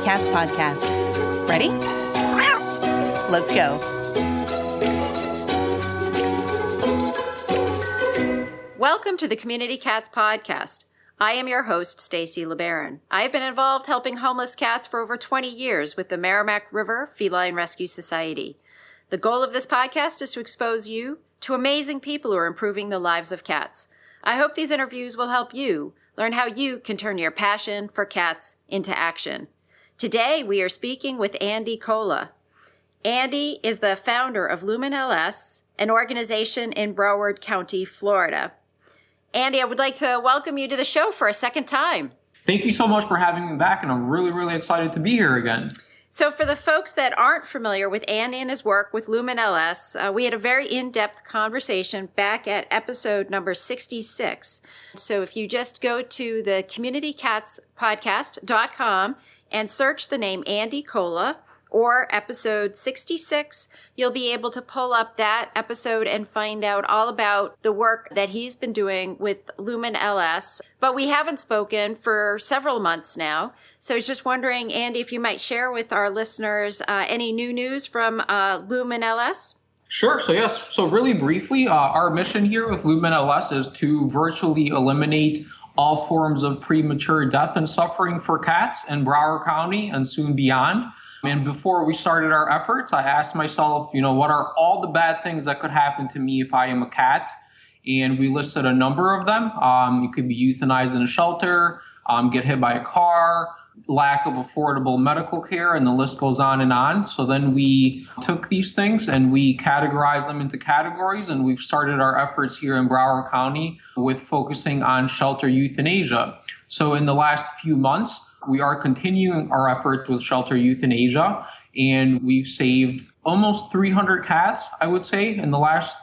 Cats podcast. Ready? Let's go. Welcome to the Community Cats podcast. I am your host, Stacy LeBaron. I have been involved helping homeless cats for over 20 years with the Merrimack River Feline Rescue Society. The goal of this podcast is to expose you to amazing people who are improving the lives of cats. I hope these interviews will help you learn how you can turn your passion for cats into action. Today, we are speaking with Andy Kola. Andy is the founder of Lumen LS, an organization in Broward County, Florida. Andy, I would like to welcome you to the show for a second time. Thank you so much for having me back, and I'm really excited to be here again. So for the folks that aren't familiar with Andy and his work with Lumen LS, we had a very in-depth conversation back at episode number 66. So if you just go to the communitycatspodcast.com and search the name Andy Kola, or episode 66, you'll be able to pull up that episode and find out all about the work that he's been doing with Lumen LS. But we haven't spoken for several months now. So I was just wondering, Andy, if you might share with our listeners any new news from Lumen LS? Sure. So really briefly, our mission here with Lumen LS is to virtually eliminate all forms of premature death and suffering for cats in Broward County and soon beyond. And before we started our efforts, I asked myself, what are all the bad things that could happen to me if I am a cat? And we listed a number of them. You could be euthanized in a shelter, get hit by a car, lack of affordable medical care, and the list goes on and on. So then we took these things and we categorized them into categories, and we've started our efforts here in Broward County with focusing on shelter euthanasia. So in the last few months, we are continuing our efforts with shelter euthanasia, and we've saved almost 300 cats, I would say, in the last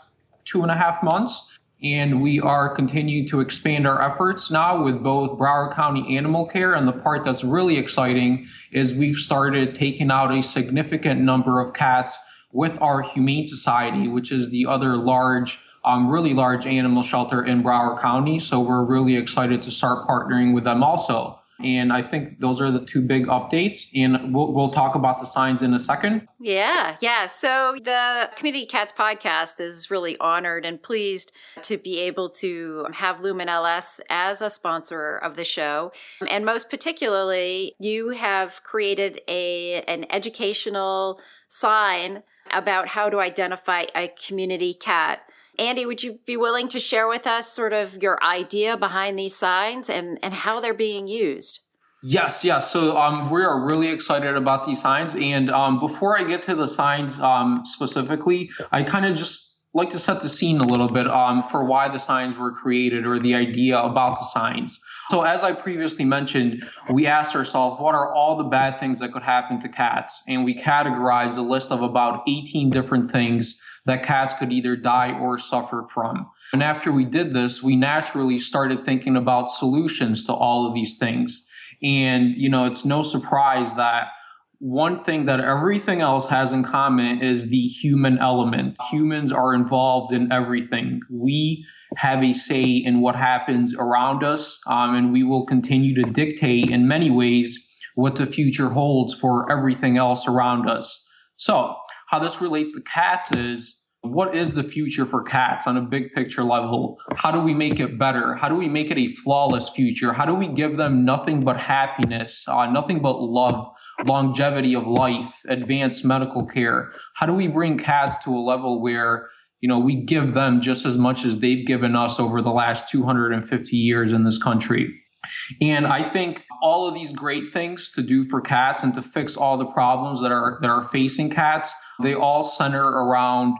2.5 months. And we are continuing to expand our efforts now with both Broward County Animal Care, and the part that's really exciting is we've started taking out a significant number of cats with our Humane Society, which is the other really large animal shelter in Broward County. So we're really excited to start partnering with them also. And I think those are the two big updates, and we'll talk about the signs in a second. Yeah. So the Community Cats podcast is really honored and pleased to be able to have Lumen LS as a sponsor of the show. And most particularly, you have created an educational sign about how to identify a community cat. Andy, would you be willing to share with us sort of your idea behind these signs and how they're being used? Yes. So we are really excited about these signs. And before I get to the signs specifically, I kind of just like to set the scene a little bit for why the signs were created, or the idea about the signs. So as I previously mentioned, we asked ourselves, what are all the bad things that could happen to cats? And we categorized a list of about 18 different things that cats could either die or suffer from. And after we did this, we naturally started thinking about solutions to all of these things. And, it's no surprise that one thing that everything else has in common is the human element. Humans are involved in everything. We have a say in what happens around us, and we will continue to dictate in many ways what the future holds for everything else around us. So how this relates to cats is, what is the future for cats on a big picture level? How do we make it better? How do we make it a flawless future? How do we give them nothing but happiness, nothing but love, longevity of life, advanced medical care? How do we bring cats to a level where, we give them just as much as they've given us over the last 250 years in this country? And I think all of these great things to do for cats and to fix all the problems that are facing cats, they all center around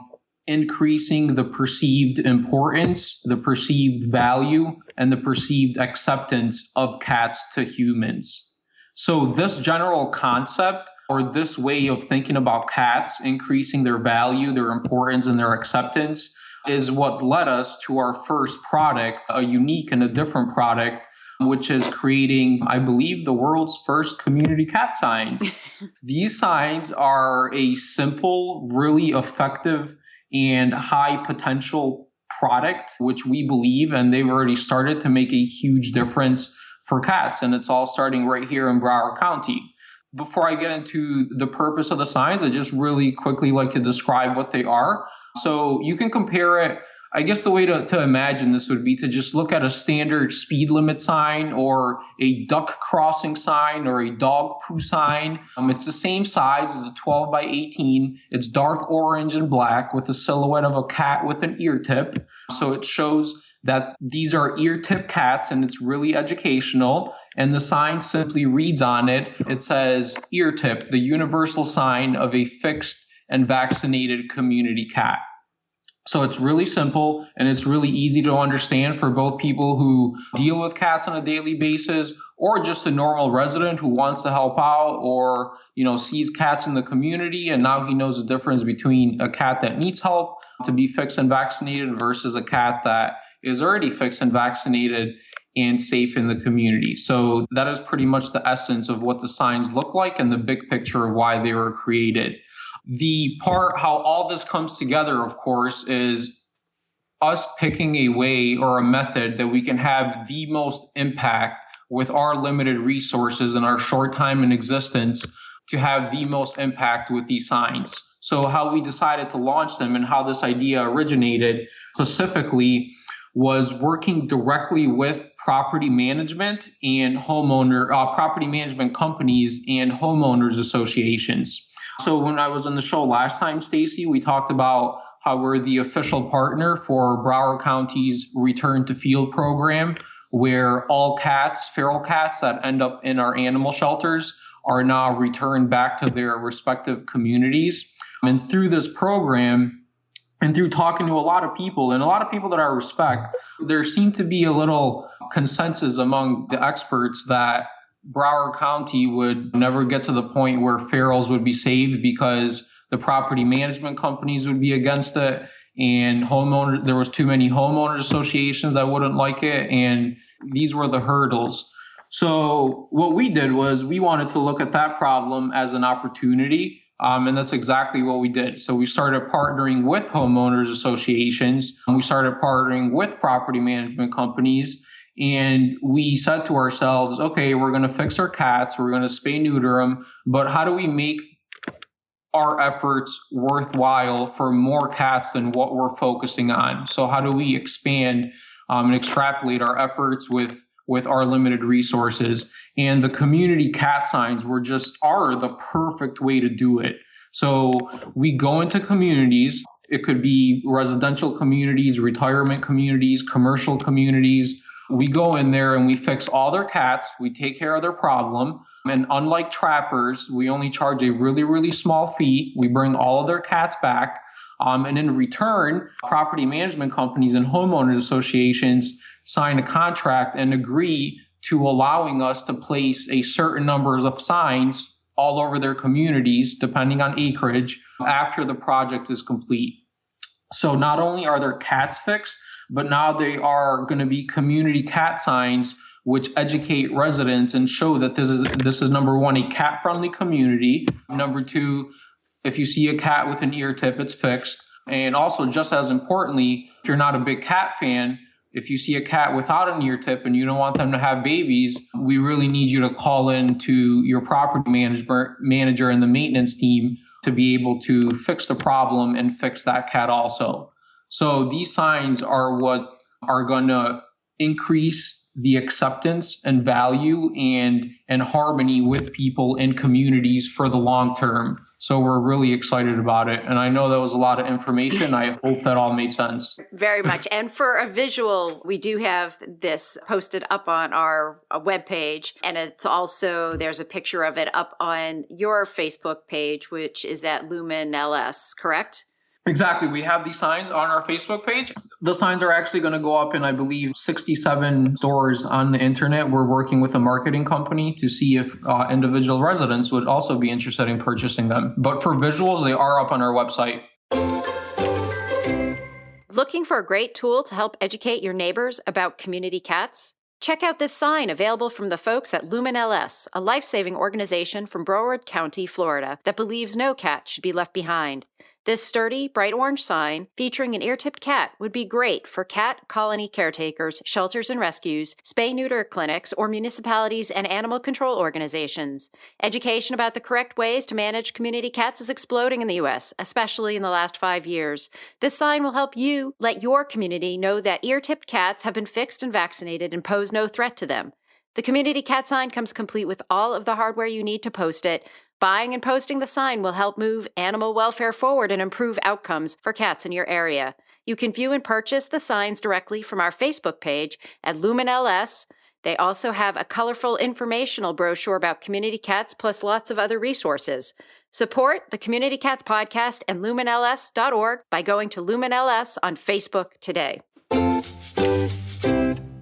increasing the perceived importance, the perceived value, and the perceived acceptance of cats to humans. So this general concept, or this way of thinking about cats, increasing their value, their importance, and their acceptance, is what led us to our first product, a unique and a different product, which is creating, I believe, the world's first community cat signs. These signs are a simple, really effective, and high potential product, which we believe, and they've already started to make a huge difference for cats. And it's all starting right here in Broward County. before I get into the purpose of the signs, I just really quickly like to describe what they are. So you can compare it. I guess the way to imagine this would be to just look at a standard speed limit sign or a duck crossing sign or a dog poo sign. It's the same size as a 12 by 18. It's dark orange and black with a silhouette of a cat with an ear tip. So it shows that these are ear tip cats, and it's really educational. And the sign simply reads on it, it says ear tip, the universal sign of a fixed and vaccinated community cat. So it's really simple and it's really easy to understand for both people who deal with cats on a daily basis or just a normal resident who wants to help out or, sees cats in the community and now he knows the difference between a cat that needs help to be fixed and vaccinated versus a cat that is already fixed and vaccinated and safe in the community. So that is pretty much the essence of what the signs look like and the big picture of why they were created. The part how all this comes together, of course, is us picking a way or a method that we can have the most impact with our limited resources and our short time in existence to have the most impact with these signs. So how we decided to launch them and how this idea originated specifically was working directly with property management and property management companies and homeowners associations. So when I was on the show last time, Stacy, we talked about how we're the official partner for Broward County's Return to Field program, where all cats, feral cats that end up in our animal shelters are now returned back to their respective communities. And through this program, and through talking to a lot of people, and a lot of people that I respect, there seemed to be a little consensus among the experts that Broward County would never get to the point where ferals would be saved because the property management companies would be against it, and there was too many homeowners associations that wouldn't like it, and these were the hurdles. So what we did was we wanted to look at that problem as an opportunity. And that's exactly what we did. So we started partnering with homeowners associations. And we started partnering with property management companies. And we said to ourselves, okay, we're going to fix our cats. We're going to spay neuter them. But how do we make our efforts worthwhile for more cats than what we're focusing on? So how do we expand and extrapolate our efforts with our limited resources? And the community cat signs are the perfect way to do it. So we go into communities. It could be residential communities, retirement communities, commercial communities. We go in there and we fix all their cats. We take care of their problem. And unlike trappers, we only charge a really, really small fee. We bring all of their cats back. And in return, property management companies and homeowners associations sign a contract and agree to allowing us to place a certain numbers of signs all over their communities, depending on acreage, after the project is complete. So not only are their cats fixed, but now they are going to be community cat signs, which educate residents and show that this is number one, a cat-friendly community. Number two, if you see a cat with an ear tip, it's fixed. And also, just as importantly, if you're not a big cat fan, if you see a cat without an ear tip and you don't want them to have babies, we really need you to call in to your property manager and the maintenance team to be able to fix the problem and fix that cat also. So these signs are what are going to increase the acceptance and value and harmony with people in communities for the long term. So we're really excited about it. And I know that was a lot of information. I hope that all made sense. Very much. And for a visual, we do have this posted up on our webpage. And it's also, there's a picture of it up on your Facebook page, which is at Lumen LS, correct? Exactly. We have these signs on our Facebook page. The signs are actually going to go up in, I believe, 67 stores on the internet. We're working with a marketing company to see if individual residents would also be interested in purchasing them. But for visuals, they are up on our website. Looking for a great tool to help educate your neighbors about community cats? Check out this sign available from the folks at Lumen LS, a life-saving organization from Broward County, Florida, that believes no cat should be left behind. This sturdy, bright orange sign featuring an ear-tipped cat would be great for cat colony caretakers, shelters and rescues, spay-neuter clinics, or municipalities and animal control organizations. Education about the correct ways to manage community cats is exploding in the U.S., especially in the last 5 years. This sign will help you let your community know that ear-tipped cats have been fixed and vaccinated and pose no threat to them. The community cat sign comes complete with all of the hardware you need to post it. Buying and posting the sign will help move animal welfare forward and improve outcomes for cats in your area. You can view and purchase the signs directly from our Facebook page at Lumen LS. They also have a colorful informational brochure about community cats plus lots of other resources. Support the Community Cats Podcast and LumenLS.org by going to Lumen LS on Facebook today.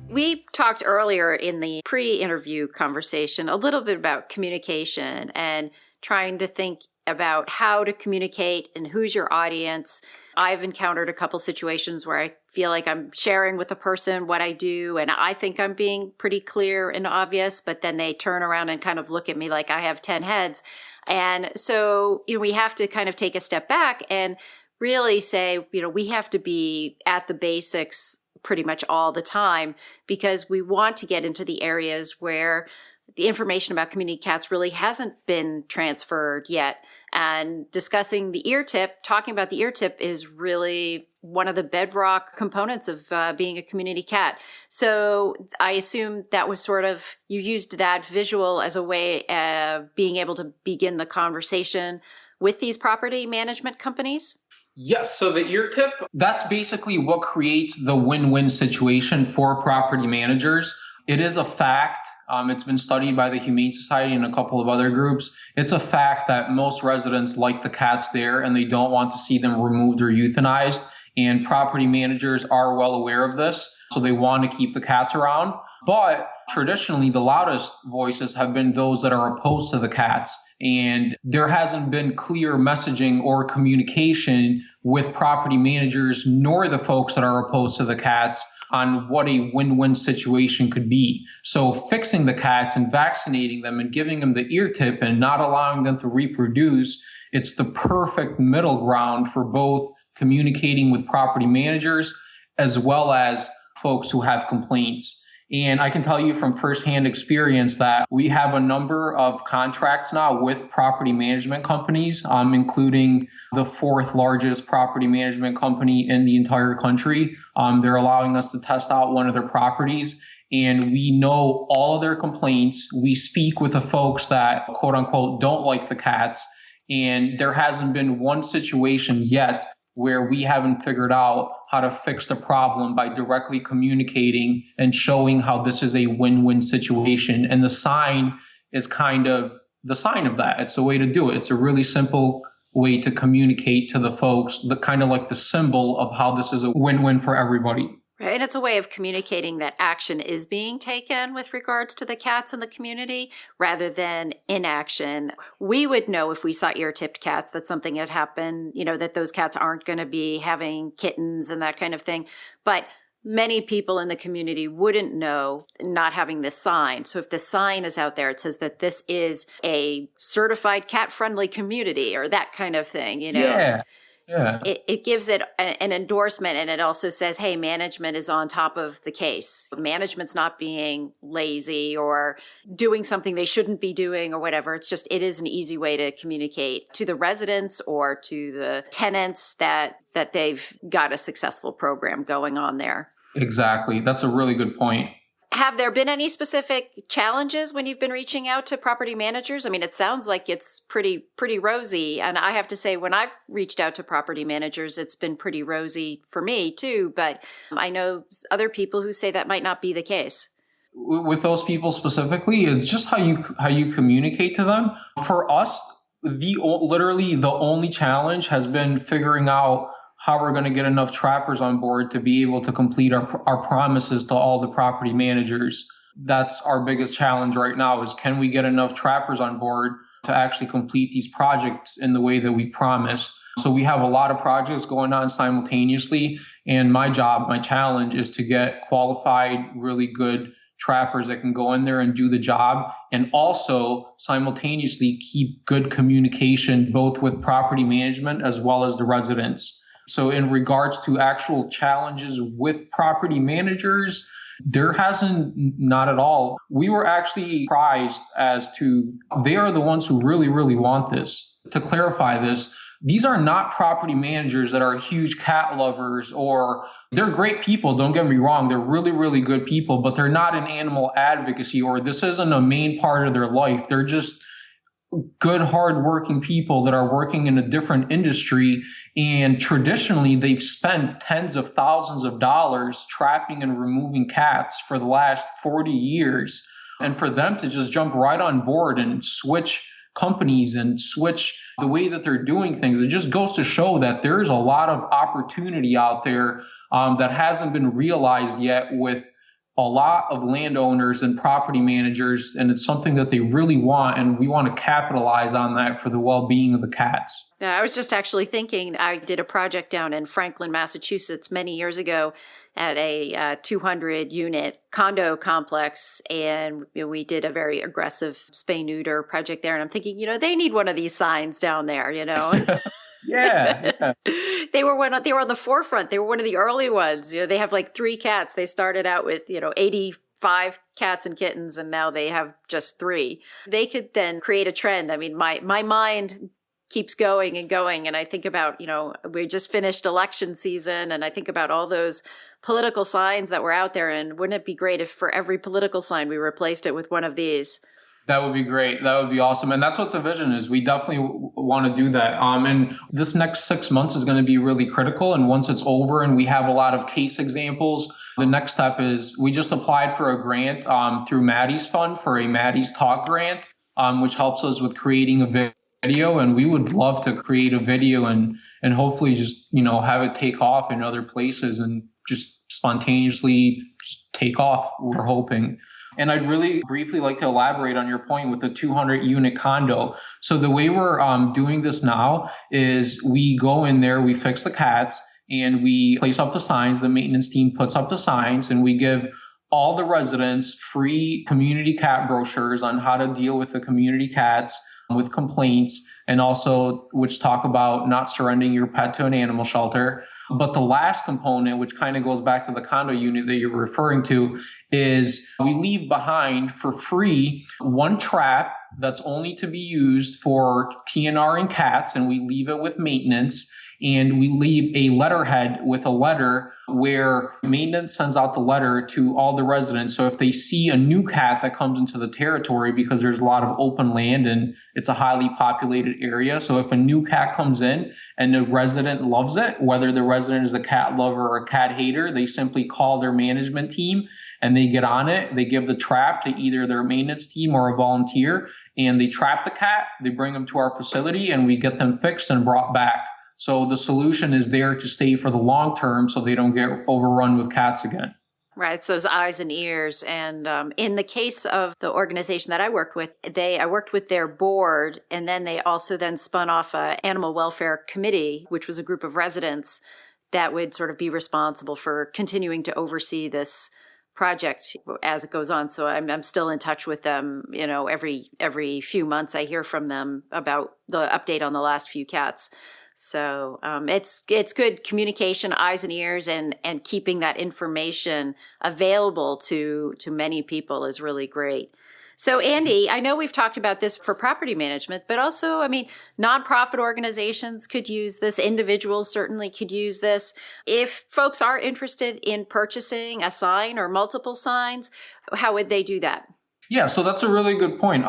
We talked earlier in the pre-interview conversation a little bit about communication and trying to think about how to communicate and who's your audience. I've encountered a couple situations where I feel like I'm sharing with a person what I do and I think I'm being pretty clear and obvious, but then they turn around and kind of look at me like I have 10 heads. And so, we have to kind of take a step back and really say, we have to be at the basics pretty much all the time because we want to get into the areas where the information about community cats really hasn't been transferred yet. And discussing the ear tip, talking about the ear tip is really one of the bedrock components of being a community cat. So I assume that was sort of, you used that visual as a way of being able to begin the conversation with these property management companies? Yes, so the ear tip, that's basically what creates the win-win situation for property managers. It is a fact. It's been studied by the Humane Society and a couple of other groups. It's a fact that most residents like the cats there and they don't want to see them removed or euthanized. And property managers are well aware of this, so they want to keep the cats around. But traditionally, the loudest voices have been those that are opposed to the cats. And there hasn't been clear messaging or communication with property managers nor the folks that are opposed to the cats on what a win-win situation could be. So fixing the cats and vaccinating them and giving them the ear tip and not allowing them to reproduce, it's the perfect middle ground for both communicating with property managers as well as folks who have complaints. And I can tell you from firsthand experience that we have a number of contracts now with property management companies, including the fourth largest property management company in the entire country. They're allowing us to test out one of their properties, and we know all of their complaints. We speak with the folks that, quote unquote, don't like the cats, and there hasn't been one situation yet where we haven't figured out how to fix the problem by directly communicating and showing how this is a win-win situation. And the sign is kind of the sign of that. It's a way to do it. It's a really simple way to communicate to the folks, the kind of like the symbol of how this is a win-win for everybody. Right. And it's a way of communicating that action is being taken with regards to the cats in the community rather than inaction. We would know if we saw ear-tipped cats that something had happened, that those cats aren't going to be having kittens and that kind of thing. But many people in the community wouldn't know not having this sign. So if the sign is out there, it says that this is a certified cat-friendly community or that kind of thing, Yeah. Yeah. It gives it an endorsement, and it also says, hey, management is on top of the case. Management's not being lazy or doing something they shouldn't be doing or whatever. It's just, it is an easy way to communicate to the residents or to the tenants that they've got a successful program going on there. Exactly. That's a really good point. Have there been any specific challenges when you've been reaching out to property managers? I mean, it sounds like it's pretty rosy. And I have to say, when I've reached out to property managers, it's been pretty rosy for me too. But I know other people who say that might not be the case. With those people specifically, it's just how you communicate to them. For us, literally the only challenge has been figuring out how we're going to get enough trappers on board to be able to complete our promises to all the property managers. That's our biggest challenge right now is, can we get enough trappers on board to actually complete these projects in the way that we promised? So we have a lot of projects going on simultaneously. And my challenge is to get qualified, really good trappers that can go in there and do the job, and also simultaneously keep good communication both with property management as well as the residents. So in regards to actual challenges with property managers, there hasn't, not at all. We were actually surprised as to they are the ones who really, really want this. To clarify this, these are not property managers that are huge cat lovers, or they're great people. Don't get me wrong. They're really, really good people, but they're not in animal advocacy, or this isn't a main part of their life. They're just good, hardworking people that are working in a different industry. And traditionally, they've spent tens of thousands of dollars trapping and removing cats for the last 40 years. And for them to just jump right on board and switch companies and switch the way that they're doing things, it just goes to show that there's a lot of opportunity out there that hasn't been realized yet with a lot of landowners and property managers, and it's something that they really want, and we want to capitalize on that for the well-being of the cats. Yeah, I was just actually thinking, I did a project down in Franklin, Massachusetts many years ago at a 200-unit condo complex, and we did a very aggressive spay-neuter project there, and I'm thinking, they need one of these signs down there, Yeah. They were on the forefront. They were one of the early ones. They have like 3 cats. They started out with 85 cats and kittens, and now they have just 3. They could then create a trend. I mean, my mind keeps going and going, and I think about we just finished election season, and I think about all those political signs that were out there. And wouldn't it be great if for every political sign we replaced it with one of these? That would be great. That would be awesome. And that's what the vision is. We definitely want to do that. And this next 6 months is going to be really critical. And once it's over and we have a lot of case examples, the next step is we just applied for a grant through Maddies Fund for a Maddies Talk grant, which helps us with creating a video. And we would love to create a video and hopefully just, have it take off in other places and just spontaneously just take off, we're hoping. And I'd really briefly like to elaborate on your point with the 200-unit condo. So the way we're doing this now is we go in there, we fix the cats, and we place up the signs. The maintenance team puts up the signs, and we give all the residents free community cat brochures on how to deal with the community cats with complaints, and also which talk about not surrendering your pet to an animal shelter. But the last component, which kind of goes back to the condo unit that you're referring to, is we leave behind for free one trap that's only to be used for TNR-ing cats, and we leave it with maintenance. And we leave a letterhead with a letter where maintenance sends out the letter to all the residents. So if they see a new cat that comes into the territory, because there's a lot of open land and it's a highly populated area. So if a new cat comes in and the resident loves it, whether the resident is a cat lover or a cat hater, they simply call their management team and they get on it. They give the trap to either their maintenance team or a volunteer, and they trap the cat. They bring them to our facility and we get them fixed and brought back. So the solution is there to stay for the long term so they don't get overrun with cats again. Right. It's those eyes and ears. And in the case of the organization that I worked with, I worked with their board, and then they also then spun off an animal welfare committee, which was a group of residents that would sort of be responsible for continuing to oversee this project as it goes on. So I'm still in touch with them. Every few months I hear from them about the update on the last few cats. So it's good communication, eyes and ears, and keeping that information available to many people is really great. So Andy, I know we've talked about this for property management, but also, nonprofit organizations could use this. Individuals certainly could use this. If folks are interested in purchasing a sign or multiple signs, how would they do that? Yeah, so that's a really good point.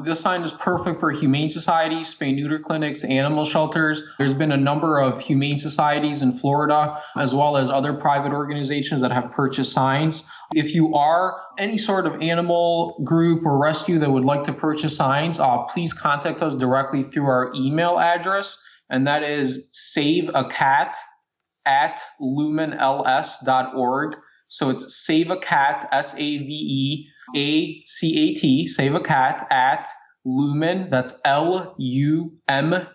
This sign is perfect for humane societies, spay-neuter clinics, animal shelters. There's been a number of humane societies in Florida, as well as other private organizations that have purchased signs. If you are any sort of animal group or rescue that would like to purchase signs, please contact us directly through our email address, and that is saveacat@lumenls.org. So it's saveacat, SAVEACAT, save a cat at Lumen, that's LUMENLS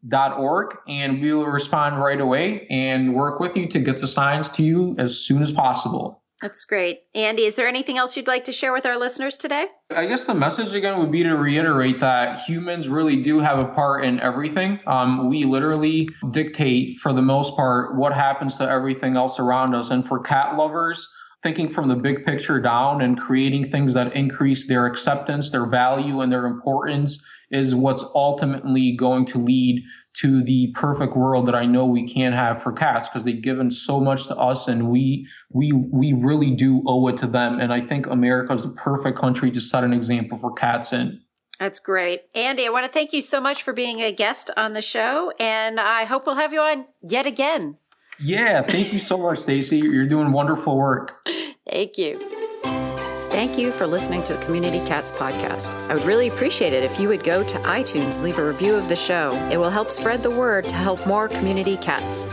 and we will respond right away and work with you to get the signs to you as soon as possible. That's great. Andy, is there anything else you'd like to share with our listeners today? I guess the message again would be to reiterate that humans really do have a part in everything. We literally dictate, for the most part, what happens to everything else around us. And for cat lovers, thinking from the big picture down and creating things that increase their acceptance, their value, and their importance is what's ultimately going to lead to the perfect world that I know we can have for cats, because they've given so much to us and we really do owe it to them. And I think America is the perfect country to set an example for cats in. That's great. Andy, I want to thank you so much for being a guest on the show, and I hope we'll have you on yet again. Yeah, thank you so much, Stacy. You're doing wonderful work. Thank you. Thank you for listening to the Community Cats podcast. I would really appreciate it if you would go to iTunes, leave a review of the show. It will help spread the word to help more community cats.